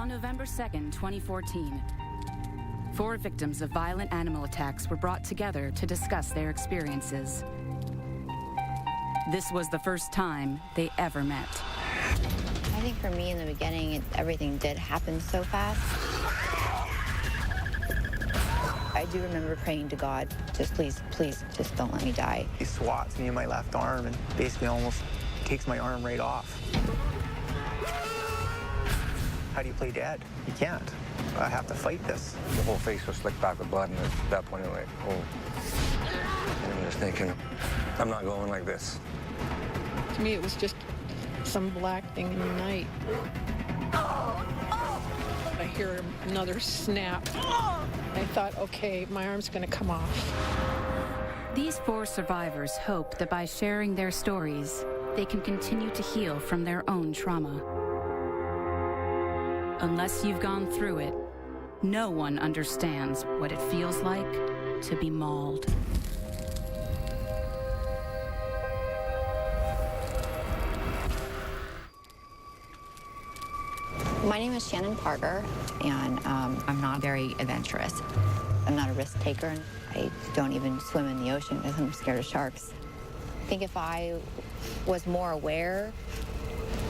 On November 2nd, 2014, 4 victims of violent animal attacks were brought together to discuss their experiences. This was the first time they ever met. I think for me in the beginning, everything did happen so fast. I do remember praying to God, just please, please, just don't let me die. He swats me in my left arm and basically almost takes my arm right off. How do you play dead? You can't. I have to fight this. The whole face was slicked back with blood, and at that point, I'm like, oh. And I was thinking, I'm not going like this. To me, it was just some black thing in the night. I hear another snap. I thought, okay, my arm's going to come off. These 4 survivors hope that by sharing their stories, they can continue to heal from their own trauma. Unless you've gone through it, no one understands what it feels like to be mauled. My name is Shannon Parker, and I'm not very adventurous. I'm not a risk taker. I don't even swim in the ocean because I'm scared of sharks. I think if I was more aware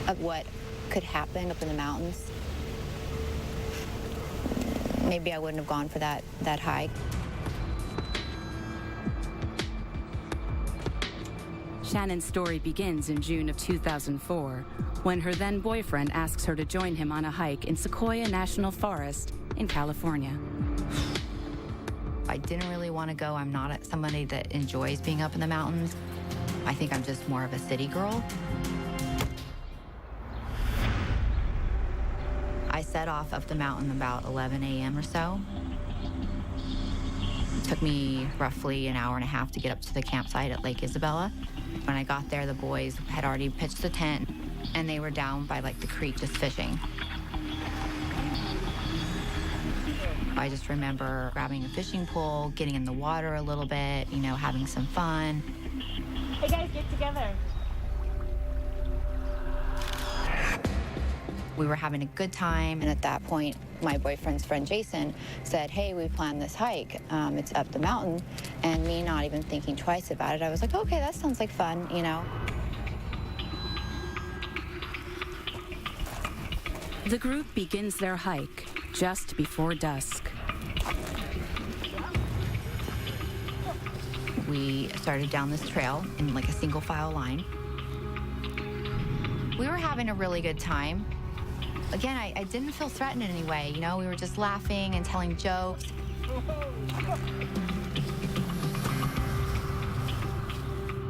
of what could happen up in the mountains, maybe I wouldn't have gone for that hike. Shannon's story begins in June of 2004, when her then boyfriend asks her to join him on a hike in Sequoia National Forest in California. I didn't really want to go. I'm not somebody that enjoys being up in the mountains. I think I'm just more of a city girl. I set off up the mountain about 11 a.m. or so. It took me roughly an hour and a half to get up to the campsite at Lake Isabella. When I got there, the boys had already pitched the tent, and they were down by like the creek just fishing. I just remember grabbing a fishing pole, getting in the water a little bit, you know, having some fun. Hey guys, get together. We were having a good time, and at that point, my boyfriend's friend Jason said, hey, we planned this hike. It's up the mountain. And me not even thinking twice about it, I was like, okay, that sounds like fun, you know. The group begins their hike just before dusk. We started down this trail in like a single file line. We were having a really good time. Again, I didn't feel threatened in any way, you know, we were just laughing and telling jokes.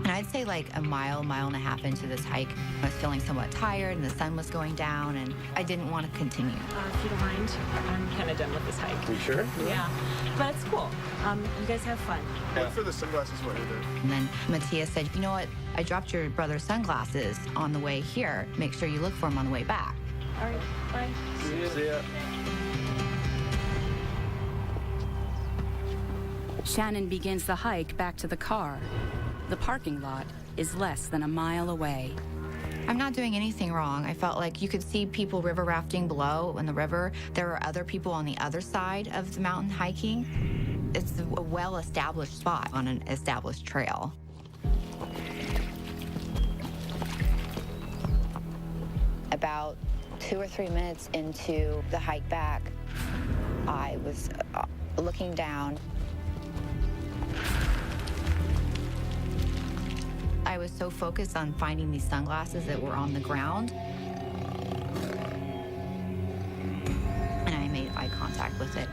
And I'd say like a mile and a half into this hike, I was feeling somewhat tired and the sun was going down and I didn't want to continue. If you don't mind, I'm kind of done with this hike. You sure? Yeah, but it's cool. You guys have fun. Look for the sunglasses while you're there. And then Matthias said, you know what, I dropped your brother's sunglasses on the way here. Make sure you look for them on the way back. All right, bye. See ya. Shannon begins the hike back to the car. The parking lot is less than a mile away. I'm not doing anything wrong. I felt like you could see people river rafting below in the river. There were other people on the other side of the mountain hiking. It's a well-established spot on an established trail. About 2 or 3 minutes into the hike back, I was looking down. I was so focused on finding these sunglasses that were on the ground. And I made eye contact with it.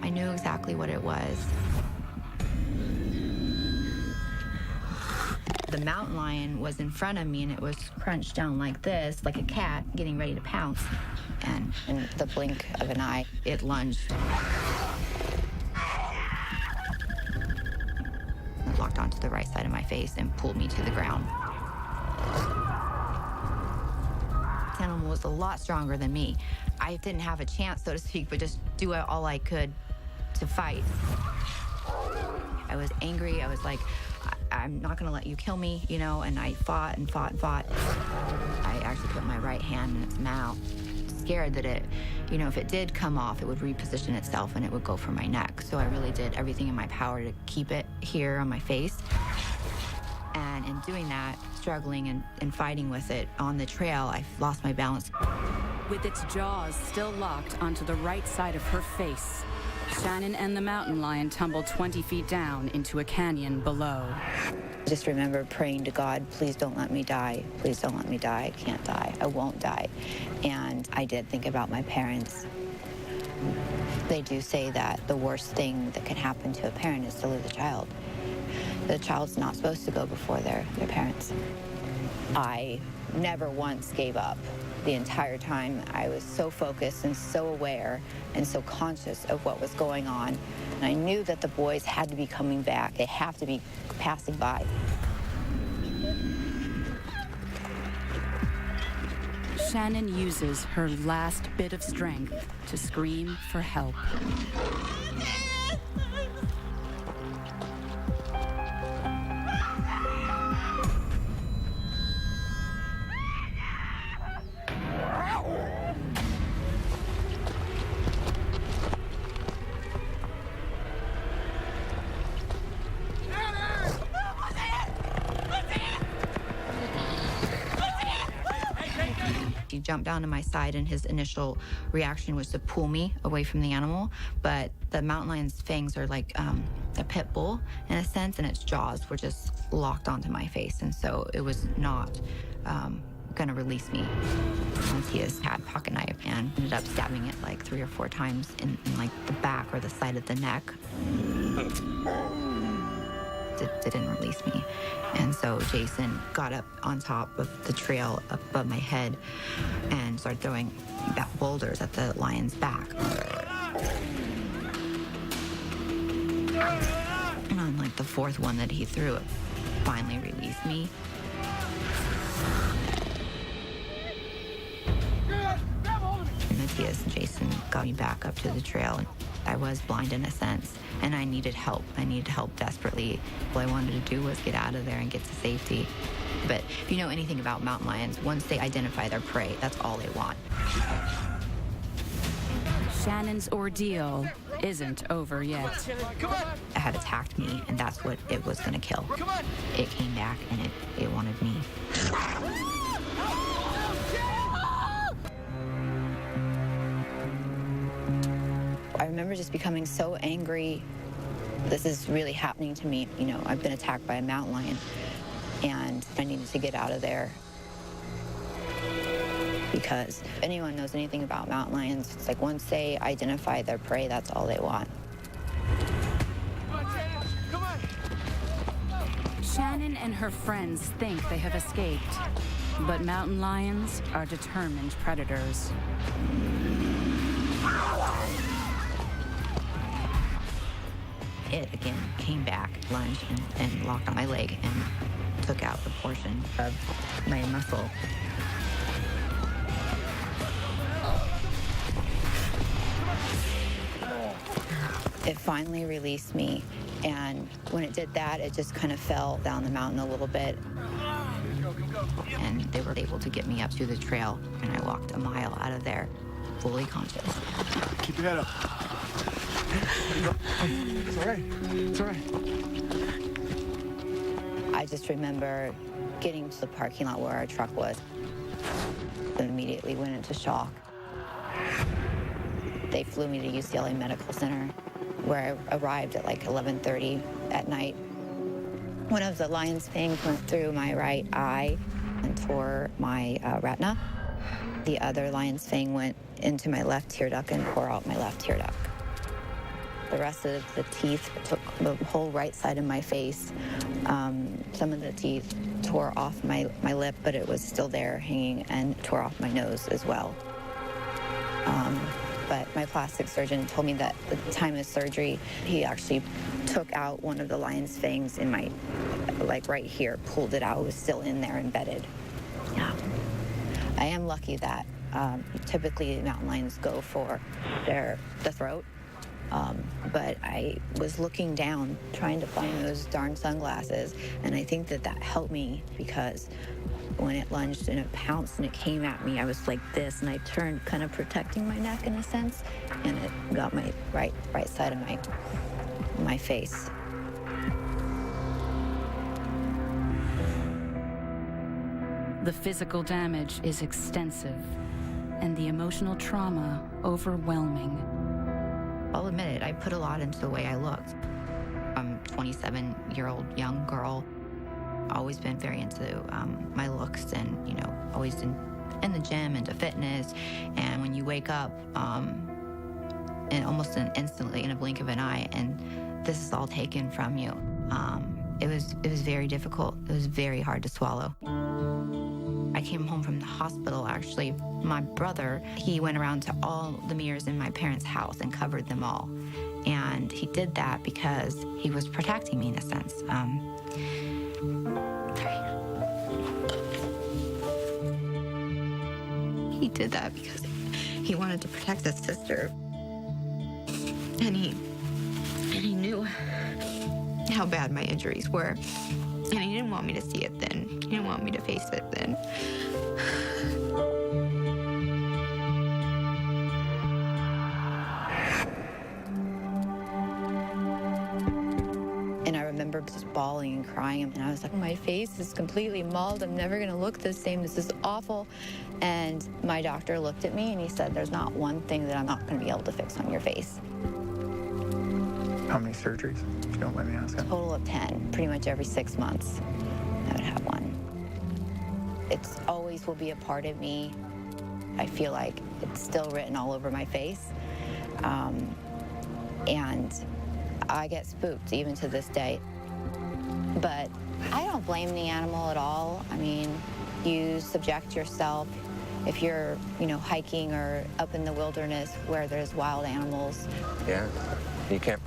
I knew exactly what it was. The mountain lion was in front of me and it was crunched down like this, like a cat getting ready to pounce. And in the blink of an eye, it lunged. It locked onto the right side of my face and pulled me to the ground. This animal was a lot stronger than me. I didn't have a chance, so to speak, but just do all I could to fight. I was angry. I was like, I'm not gonna let you kill me, you know, and I fought and fought and fought. I actually put my right hand in its mouth. scared that it, if it did come off, it would reposition itself and it would go for my neck. So I really did everything in my power to keep it here on my face. And in doing that, struggling and fighting with it on the trail, I lost my balance. With its jaws still locked onto the right side of her face, Shannon and the mountain lion tumbled 20 feet down into a canyon below. I just remember praying to God, please don't let me die. Please don't let me die. I can't die. I won't die. And I did think about my parents. They do say that the worst thing that can happen to a parent is to lose a child. The child's not supposed to go before their parents. I never once gave up. The entire time I was so focused and so aware and so conscious of what was going on. And I knew that the boys had to be coming back. They have to be passing by. Shannon uses her last bit of strength to scream for help. He jumped down to my side, and his initial reaction was to pull me away from the animal. But the mountain lion's fangs are like a pit bull in a sense, and its jaws were just locked onto my face. And so it was not going to release me. Once he had a pocket knife and ended up stabbing it like 3 or 4 times in like the back or the side of the neck. It didn't release me. And so Jason got up on top of the trail up above my head and started throwing boulders at the lion's back. And on like the 4th one that he threw, it finally released me. And Matthias and Jason got me back up to the trail. And I was blind in a sense, and I needed help. I needed help desperately. All I wanted to do was get out of there and get to safety. But if you know anything about mountain lions, once they identify their prey, that's all they want. Shannon's ordeal isn't over yet. It had attacked me, and that's what it was going to kill. It came back, and it wanted me. I remember just becoming so angry. This is really happening to me. I've been attacked by a mountain lion, and I needed to get out of there. Because if anyone knows anything about mountain lions, it's like once they identify their prey, that's all they want. Shannon and her friends think they have escaped, but mountain lions are determined predators. It again came back, lunged, and locked on my leg and took out a portion of my muscle. It finally released me, and when it did that, it just kind of fell down the mountain a little bit. And they were able to get me up to the trail, and I walked a mile out of there, fully conscious. Keep your head up. It's all right. It's all right. I just remember getting to the parking lot where our truck was and immediately went into shock. They flew me to UCLA Medical Center, where I arrived at like 11:30 at night. One of the lion's fangs went through my right eye and tore my retina. The other lion's fang went into my left tear duct and tore out my left tear duct. The rest of the teeth took the whole right side of my face. Some of the teeth tore off my lip, but it was still there hanging, and tore off my nose as well. But my plastic surgeon told me that at the time of surgery, he actually took out one of the lion's fangs in my, like right here, pulled it out. It was still in there embedded. Yeah. I am lucky that typically mountain lions go for the throat. But I was looking down, trying to find those darn sunglasses, and I think that helped me, because When it lunged and it pounced and it came at me, I was like this, and I turned, kind of protecting my neck in a sense, and it got my right side of my face. The physical damage is extensive, and the emotional trauma overwhelming. I'll admit it, I put a lot into the way I looked. I'm a 27-year-old young girl, always been very into my looks, and, you know, always in the gym, into fitness. And when you wake up, and almost instantly, in a blink of an eye, and this is all taken from you, it was very difficult. It was very hard to swallow. I came home from the hospital, actually. My brother, he went around to all the mirrors in my parents' house and covered them all. And he did that because he was protecting me in a sense. He did that because he wanted to protect his sister. And he knew how bad my injuries were. And he didn't want me to see it then. He didn't want me to face it then. And I remember just bawling and crying, and I was like, my face is completely mauled. I'm never gonna look the same. This is awful. And my doctor looked at me and he said, there's not one thing that I'm not gonna be able to fix on your face. How many surgeries, if you don't mind me asking? A total of 10, pretty much every 6 months, I would have one. It's always will be a part of me. I feel like it's still written all over my face. And I get spooked even to this day. But I don't blame the animal at all. I mean, you subject yourself. If you're, you know, hiking or up in the wilderness where there's wild animals. Yeah, you can't